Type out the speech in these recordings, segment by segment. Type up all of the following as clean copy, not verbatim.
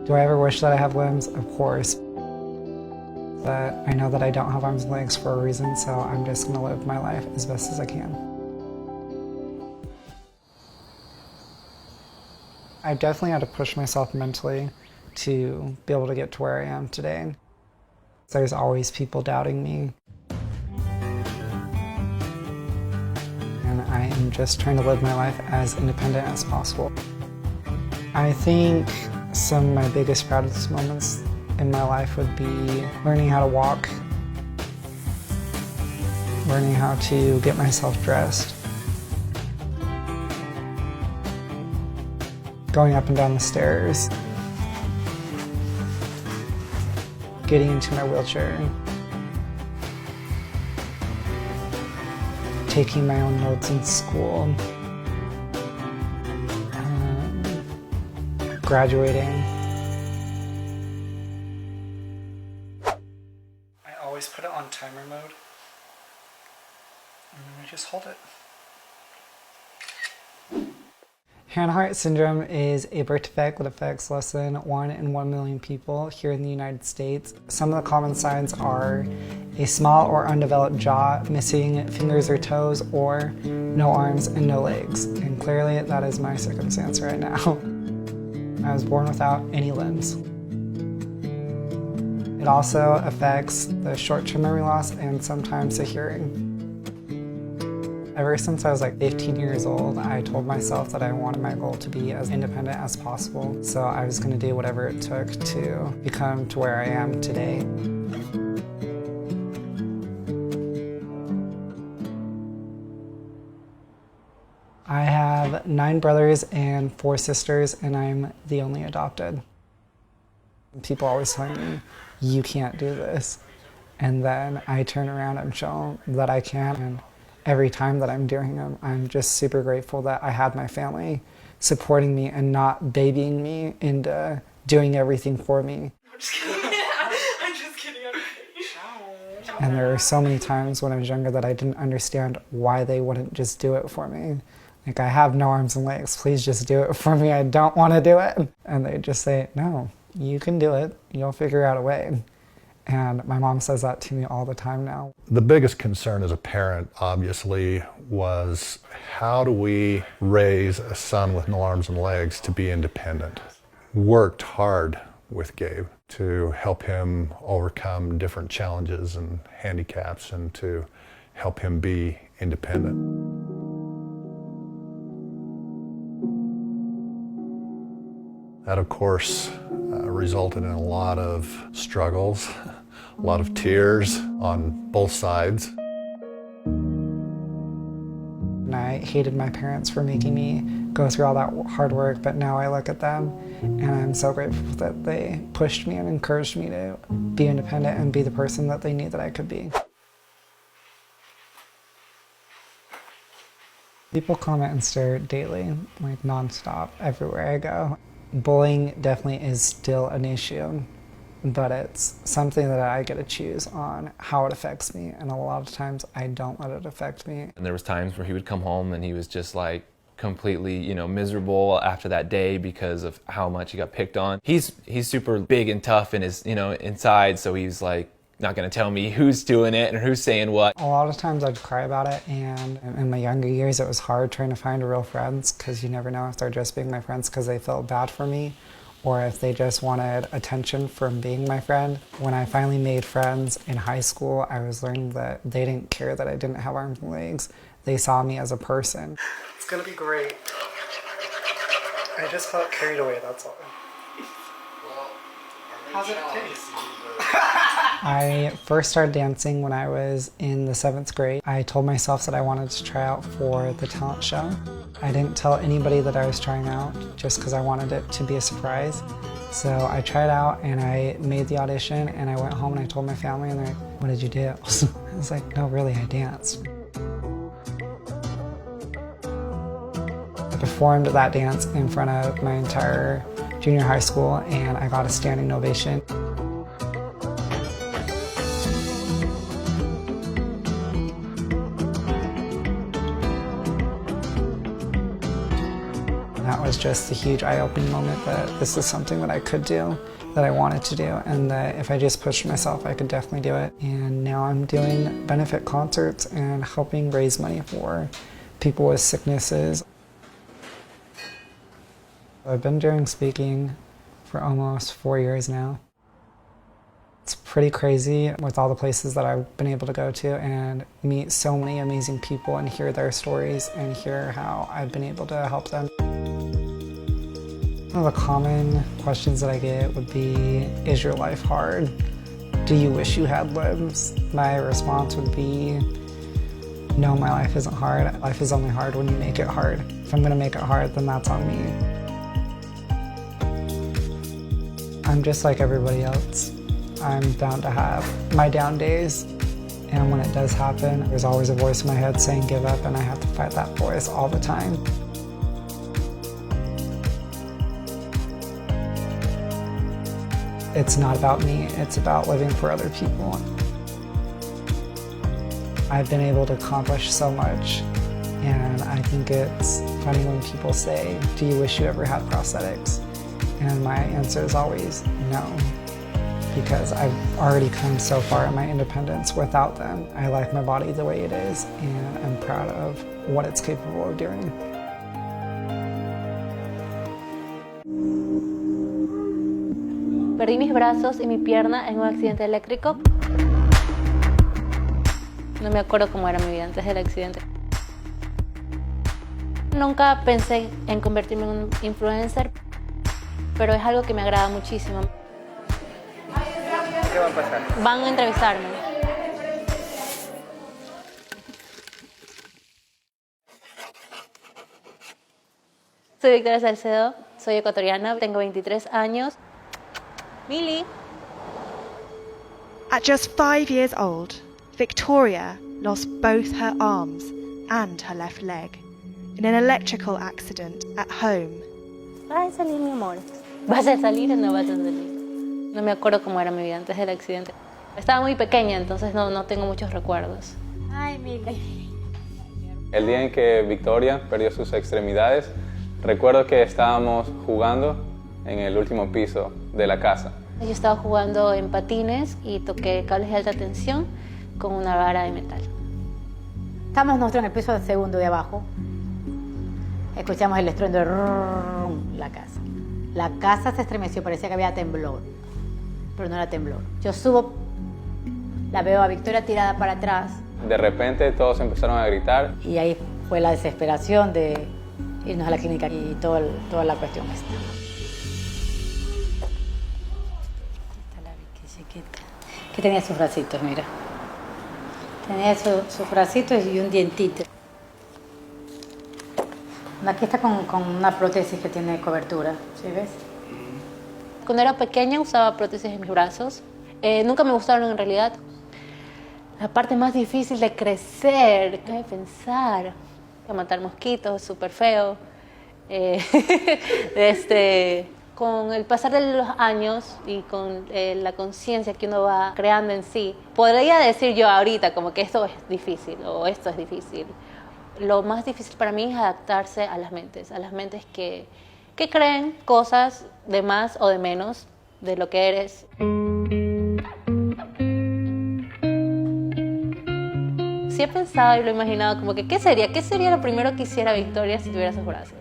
Do I ever wish that I have limbs? Of course. But I know that I don't have arms and legs for a reason, so I'm just gonna live my life as best as I can. I definitely had to push myself mentally to be able to get to where I am today. There's always people doubting me. And I am just trying to live my life as independent as possible. I think some of my biggest, proudest moments in my life would be learning how to walk, learning how to get myself dressed, going up and down the stairs, getting into my wheelchair, taking my own notes in school, graduating. I always put it on timer mode, and then I just hold it. Hanhart syndrome is a birth defect that affects less than 1 in 1 million people here in the United States. Some of the common signs are a small or undeveloped jaw, missing fingers or toes, or no arms and no legs. And clearly that is my circumstance right now. I was born without any limbs. It also affects the short-term memory loss and sometimes the hearing. Ever since I was like 15 years old, I told myself that I wanted my goal to be as independent as possible. So I was going to do whatever it took to become to where I am today. I have 9 brothers and 4 sisters, and I'm the only adopted. People always tell me, you can't do this. And then I turn around and show them that I can. And every time that I'm doing them, I'm just super grateful that I had my family supporting me and not babying me into doing everything for me. I'm just kidding. I'm just kidding. And there were so many times when I was younger that I didn't understand why they wouldn't just do it for me. Like, I have no arms and legs, please just do it for me, I don't want to do it. And they'd just say, no, you can do it, you'll figure out a way. And my mom says that to me all the time now. The biggest concern as a parent, obviously, was how do we raise a son with no arms and legs to be independent? Worked hard with Gabe to help him overcome different challenges and handicaps and to help him be independent. That, of course, resulted in a lot of struggles, a lot of tears on both sides. And I hated my parents for making me go through all that hard work, but now I look at them and I'm so grateful that they pushed me and encouraged me to be independent and be the person that they knew that I could be. People comment and stare daily, like nonstop, everywhere I go. Bullying definitely is still an issue, but it's something that I get to choose on how it affects me, and a lot of times I don't let it affect me. And there was times where he would come home and he was just like completely, miserable after that day because of how much he got picked on. He's super big and tough in his, inside, so he's like not gonna tell me who's doing it and who's saying what. A lot of times I'd cry about it, and in my younger years it was hard trying to find real friends because you never know if they're just being my friends because they felt bad for me or if they just wanted attention from being my friend. When I finally made friends in high school, I was learning that they didn't care that I didn't have arms and legs. They saw me as a person. It's gonna be great. I just felt carried away, that's all. How's it taste? I first started dancing when I was in the 7th grade. I told myself that I wanted to try out for the talent show. I didn't tell anybody that I was trying out just because I wanted it to be a surprise. So I tried out and I made the audition and I went home and I told my family and they're like, what did you do? I was like, no, really, I danced. I performed that dance in front of my entire junior high school and I got a standing ovation. That was just a huge eye-opening moment that this is something that I could do, that I wanted to do, and that if I just pushed myself, I could definitely do it. And now I'm doing benefit concerts and helping raise money for people with sicknesses. I've been doing speaking for almost 4 years now. It's pretty crazy with all the places that I've been able to go to and meet so many amazing people and hear their stories and hear how I've been able to help them. One of the common questions that I get would be, is your life hard? Do you wish you had limbs? My response would be, no, my life isn't hard. Life is only hard when you make it hard. If I'm gonna make it hard, then that's on me. I'm just like everybody else. I'm bound to have my down days, and when it does happen, there's always a voice in my head saying give up, and I have to fight that voice all the time. It's not about me, it's about living for other people. I've been able to accomplish so much, and I think it's funny when people say, do you wish you ever had prosthetics? And my answer is always no, because I've already come so far in my independence without them. I like my body the way it is, and I'm proud of what it's capable of doing. Perdí mis brazos y mi pierna en un accidente eléctrico. No me acuerdo cómo era mi vida antes del accidente. Nunca pensé en convertirme en un influencer, pero es algo que me agrada muchísimo. ¿Qué va a pasar? Van a entrevistarme. Soy Victoria Salcedo, soy ecuatoriana, tengo 23 años. Mili. At just 5 years old, Victoria lost both her arms and her left leg in an electrical accident at home. ¿Vas a salir, mi amor? ¿Vas a salir o no vas a salir? No me acuerdo cómo era mi vida antes del accidente. Estaba muy pequeña, entonces no tengo muchos recuerdos. Ay, Mili. El día en que Victoria perdió sus extremidades, recuerdo que estábamos jugando en el último piso de la casa. Yo estaba jugando en patines y toqué cables de alta tensión con una vara de metal. Estamos nosotros en el piso del segundo de abajo. Escuchamos el estruendo de la casa. La casa se estremeció, parecía que había temblor, pero no era temblor. Yo subo, la veo a Victoria tirada para atrás. De repente todos empezaron a gritar. Y ahí fue la desesperación de irnos a la clínica y toda la cuestión esta. Que tenía sus bracitos, mira. Tenía sus bracitos y un dientito. Aquí está con una prótesis que tiene cobertura, ¿sí ves? Cuando era pequeña usaba prótesis en mis brazos. Nunca me gustaron en realidad. La parte más difícil de crecer, de pensar, de matar mosquitos, súper feo. Con el pasar de los años y con la conciencia que uno va creando en sí, podría decir yo ahorita como que esto es difícil o esto es difícil. Lo más difícil para mí es adaptarse a las mentes que creen cosas de más o de menos de lo que eres. Sí he pensado y lo he imaginado como que ¿qué sería lo primero que hiciera Victoria si tuviera esos brazos?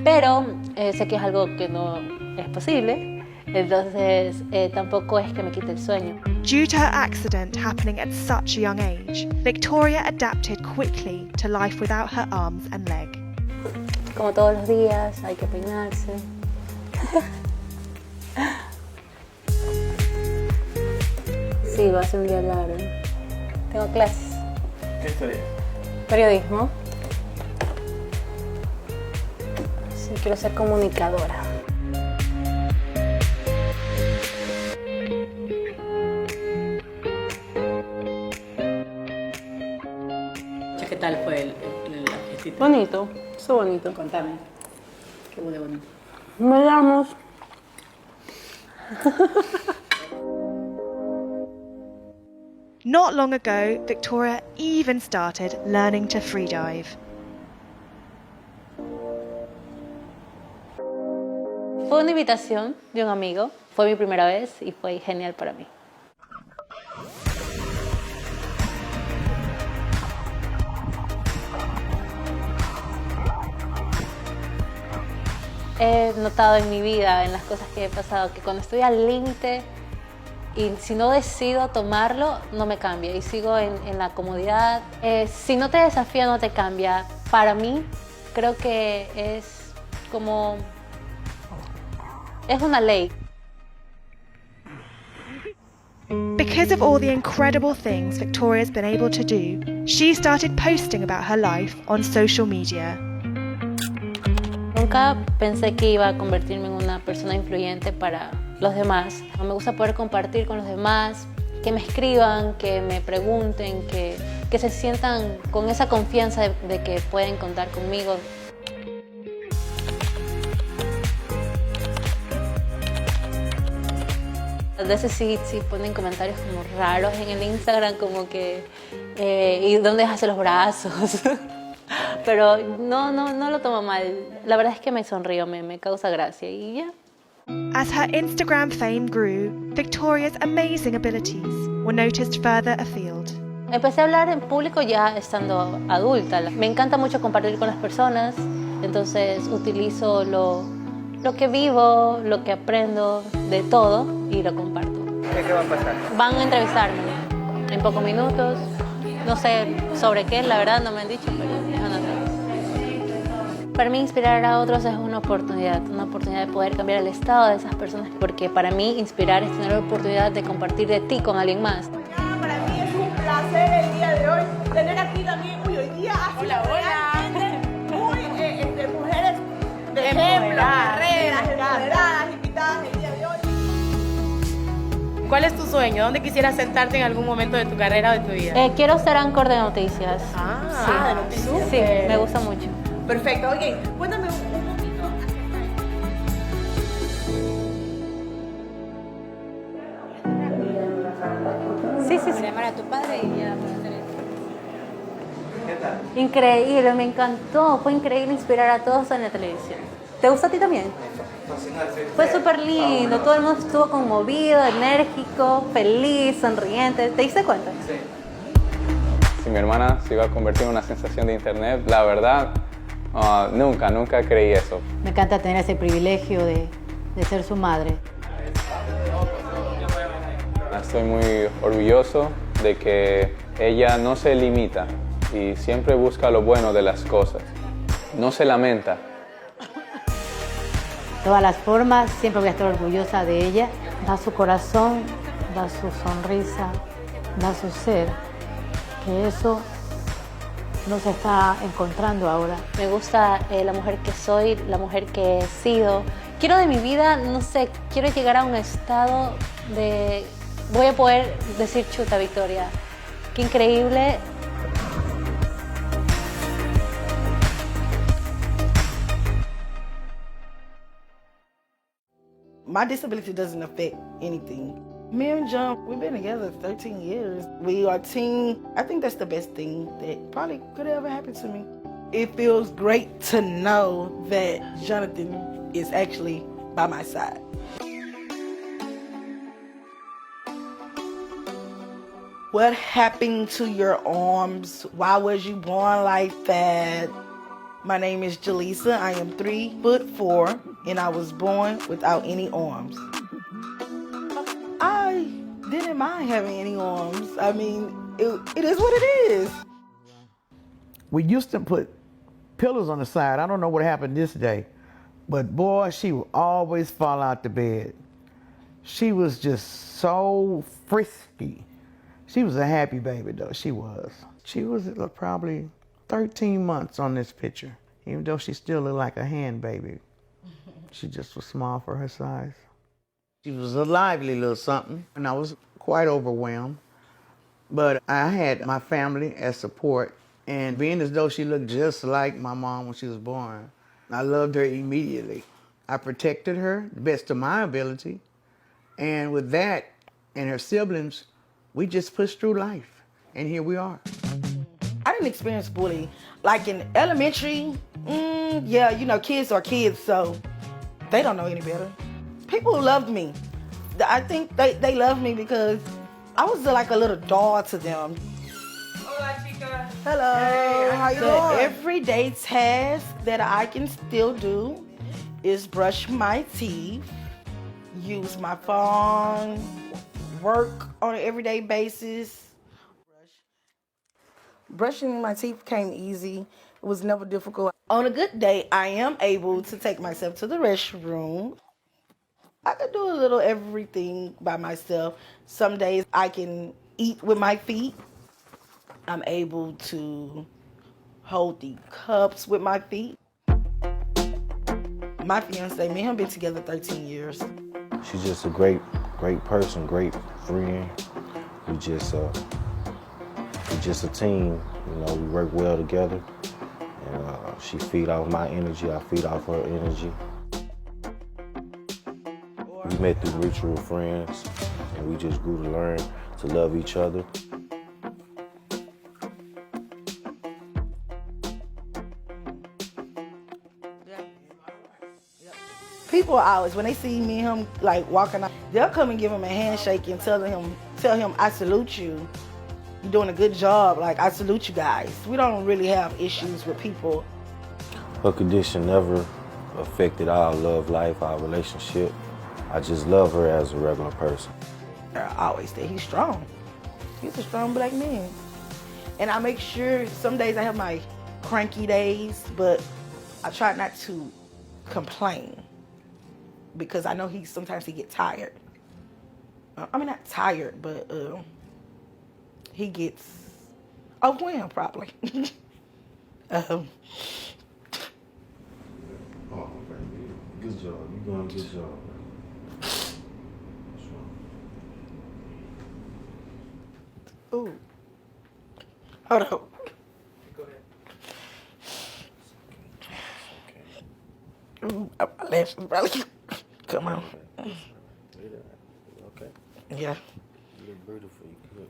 Pero sé que es algo que no es posible, entonces tampoco es que me quite el sueño. Due to her accident happening at such a young age, Victoria adapted quickly to life without her arms and leg. Como todos los días, hay que peinarse. Sí, va a ser un día largo. Tengo clases. ¿Qué estudias? Periodismo. Sí, quiero ser comunicadora. ¿Qué tal fue el gestito? Bonito, es bonito. Contame. Qué bonito. Bailamos. Not long ago, Victoria even started learning to freedive. Fue una invitación de un amigo, fue mi primera vez y fue genial para mí. He notado en mi vida, en las cosas que he pasado, que cuando estoy al límite y si no decido tomarlo, no me cambia y sigo en la comodidad. Si no te desafía, no te cambia. Para mí, creo que es como... es una ley. Because of all the incredible things Victoria's been able to do, she started posting about her life on social media. Nunca pensé que iba a convertirme en una persona influyente para los demás. Me gusta poder compartir con los demás, que me escriban, que me pregunten, que se sientan con esa confianza de que pueden contar conmigo. A veces sí ponen comentarios como raros en el Instagram, como que ¿y dónde hace los brazos? Pero no lo tomo mal. La verdad es que me sonrío, me causa gracia y ya. As her Instagram fame grew, Victoria's amazing abilities were noticed further afield. Empecé a hablar en público ya estando adulta. Me encanta mucho compartir con las personas, entonces utilizo lo que vivo, lo que aprendo de todo y lo comparto. ¿Qué va a pasar? Van a entrevistarme en pocos minutos. No sé sobre qué, la verdad no me han dicho, pero van a hacer. Para mí inspirar a otros es una oportunidad de poder cambiar el estado de esas personas, porque para mí inspirar es tener la oportunidad de compartir de ti con alguien más. Para mí es un placer el día de hoy tener aquí también, hoy día ha sido realmente muy de mujeres de ejemplo, guerreras, empoderadas, invitadas el día de hoy. ¿Cuál es tu sueño? ¿Dónde quisieras sentarte en algún momento de tu carrera o de tu vida? Quiero ser anchor de noticias. De noticias. Sí, me gusta mucho. Perfecto, oye, cuéntame un poquito Sí. Llamar a tu padre y ya. Increíble, me encantó. Fue increíble inspirar a todos en la televisión. ¿Te gusta a ti también? Fue súper lindo. Todo el mundo estuvo conmovido, enérgico, feliz, sonriente. ¿Te diste cuenta? Sí. Si mi hermana se iba a convertir en una sensación de internet, la verdad, nunca creí eso. Me encanta tener ese privilegio de ser su madre. Estoy muy orgulloso de que ella no se limita y siempre busca lo bueno de las cosas. No se lamenta. De todas las formas, siempre voy a estar orgullosa de ella. Da su corazón, da su sonrisa, da su ser. Que eso no se está encontrando ahora. Me gusta la mujer que soy, la mujer que he sido. Quiero de mi vida, no sé, quiero llegar a un estado de... Voy a poder decir, chuta, Victoria, qué increíble. My disability doesn't affect anything. Me and John, we've been together 13 years. We are a team. I think that's the best thing that probably could ever happen to me. It feels great to know that Jonathan is actually by my side. What happened to your arms? Why was you born like that? My name is Jaleesa. I am 3'4", and I was born without any arms. I didn't mind having any arms. I mean, it is what it is. We used to put pillows on the side. I don't know what happened this day, but boy, she would always fall out the bed. She was just so frisky. She was a happy baby, though, she was. She was probably 13 months on this picture, even though she still looked like a hand baby. She just was small for her size. She was a lively little something, and I was quite overwhelmed. But I had my family as support, and being as though she looked just like my mom when she was born, I loved her immediately. I protected her the best of my ability, and with that and her siblings, we just pushed through life, and here we are. I didn't experience bullying. Like in elementary, yeah, you know, kids are kids, so They don't know any better. People loved me. I think they loved me because I was like a little doll to them. Hola, chica. Hello. Hey, how you The doing? everyday task that I can still do is brush my teeth, use my phone, work on an everyday basis. Brushing my teeth came easy. It was never difficult. On a good day, I am able to take myself to the restroom. I could do a little everything by myself. Some days I can eat with my feet. I'm able to hold the cups with my feet. My fiance, me and him been together 13 years. She's just a great person, great friend. We just a team. You know, we work well together. And she feed off my energy, I feed off her energy. We met through mutual friends, and we just grew to learn to love each other. People always, when they see me and him like walking out, they'll come and give him a handshake and tell him, I salute you. You're doing a good job. Like, I salute you guys. We don't really have issues with people. Her condition never affected our love life, our relationship. I just love her as a regular person. I always say he's strong. He's a strong black man. And I make sure, some days I have my cranky days, but I try not to complain because I know sometimes he gets tired. I mean, not tired, but he gets overwhelmed probably. Oh, good job. You're doing a good job. Ooh. Hold on. Go ahead. Ooh, my lashes probably come on. Okay. Yeah. You look beautiful. You good.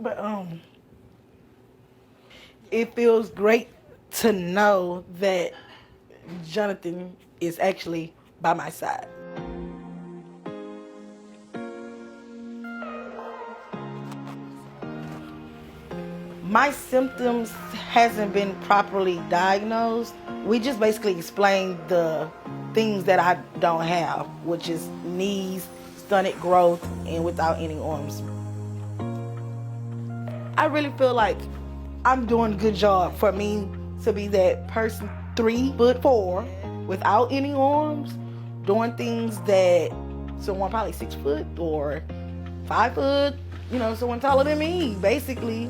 But it feels great to know that Jonathan is actually by my side. My symptoms hasn't been properly diagnosed. We just basically explained the things that I don't have, which is knees, stunted growth, and without any arms. I really feel like I'm doing a good job for me to be that person 3'4" without any arms, doing things that someone probably 6 foot or 5 foot, you know, someone taller than me, basically.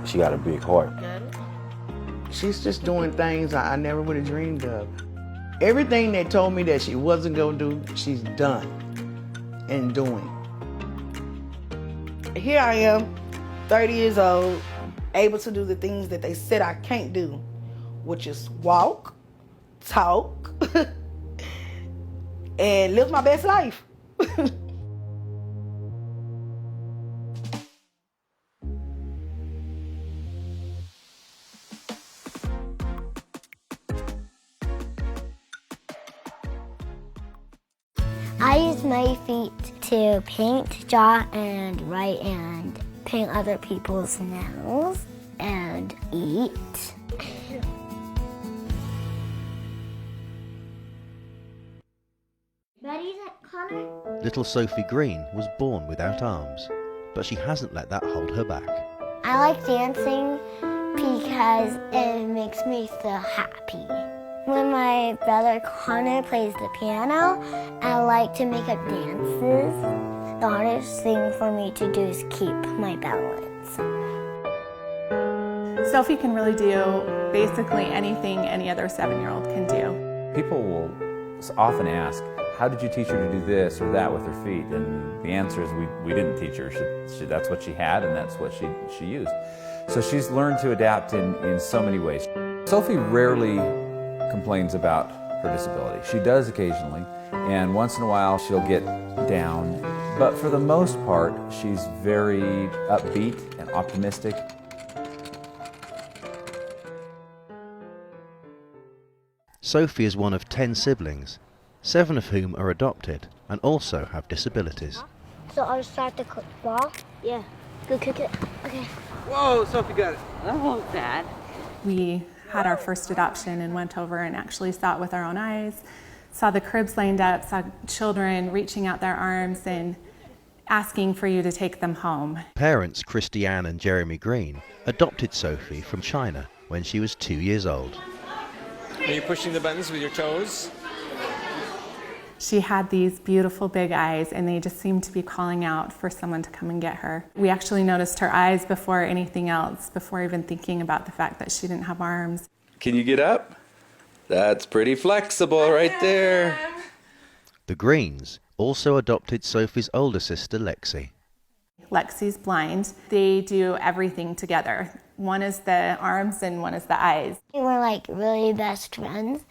She got a big heart. She's just doing things I never would have dreamed of. Everything they told me that she wasn't gonna do, she's done and doing. Here I am, 30 years old, able to do the things that they said I can't do, which is walk, talk, and live my best life. I use my feet to paint, draw, and write, and paint other people's nails, and eat. Ready, Connor? Little Sophie Green was born without arms, but she hasn't let that hold her back. I like dancing because it makes me feel happy. When my brother Connor plays the piano, I like to make up dances. The hardest thing for me to do is keep my balance. Sophie can really do basically anything any other 7-year-old can do. People will often ask, how did you teach her to do this or that with her feet? And the answer is we didn't teach her. That's what she had and that's what she used. So she's learned to adapt in so many ways. Sophie rarely complains about her disability. She does occasionally, and once in a while she'll get down. But for the most part, she's very upbeat and optimistic. Sophie is one of 10 siblings, 7 of whom are adopted and also have disabilities. So I'll start the ball? Yeah. Go kick it. Okay. Whoa, Sophie got it. That won't bad. We had our first adoption and went over and actually saw it with our own eyes, saw the cribs lined up, saw children reaching out their arms and asking for you to take them home. Parents Christiane and Jeremy Green adopted Sophie from China when she was 2 years old. Are you pushing the buttons with your toes? She had these beautiful big eyes and they just seemed to be calling out for someone to come and get her. We actually noticed her eyes before anything else, before even thinking about the fact that she didn't have arms. Can you get up? That's pretty flexible right there. The Greens also adopted Sophie's older sister Lexi. Lexi's blind. They do everything together. One is the arms and one is the eyes. We're like really best friends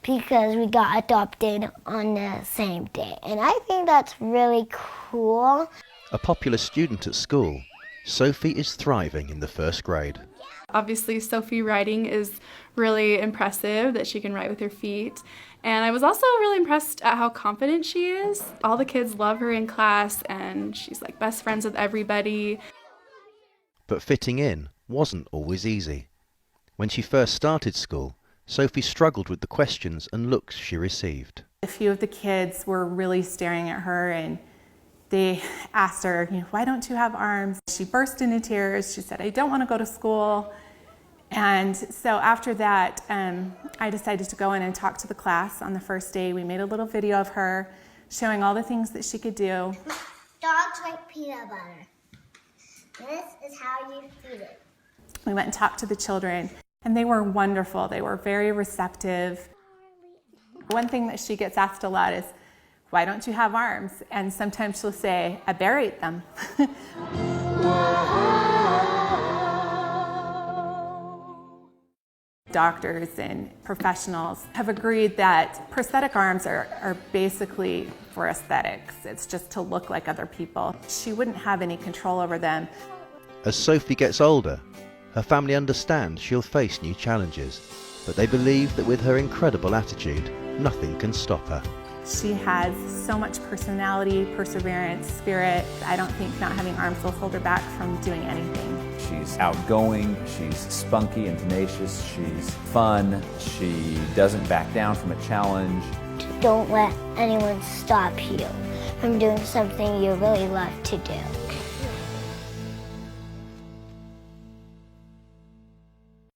because we got adopted on the same day. And I think that's really cool. A popular student at school, Sophie is thriving in the first grade. Obviously, Sophie riding is really impressive, that she can ride with her feet. And I was also really impressed at how confident she is. All the kids love her in class and she's like best friends with everybody. But fitting in wasn't always easy. When she first started school, Sophie struggled with the questions and looks she received. A few of the kids were really staring at her and they asked her, why don't you have arms? She burst into tears. She said, I don't want to go to school. And so after that, I decided to go in and talk to the class on the first day. We made a little video of her showing all the things that she could do. Dogs like peanut butter. This is how you feed it. We went and talked to the children, and they were wonderful. They were very receptive. One thing that she gets asked a lot is, why don't you have arms? And sometimes she'll say, I buried them. Doctors and professionals have agreed that prosthetic arms are basically for aesthetics. It's just to look like other people. She wouldn't have any control over them. As Sophie gets older, her family understands she'll face new challenges, but they believe that with her incredible attitude, nothing can stop her. She has so much personality, perseverance, spirit. I don't think not having arms will hold her back from doing anything. She's outgoing, she's spunky and tenacious, she's fun, she doesn't back down from a challenge. Don't let anyone stop you from doing something you really love to do.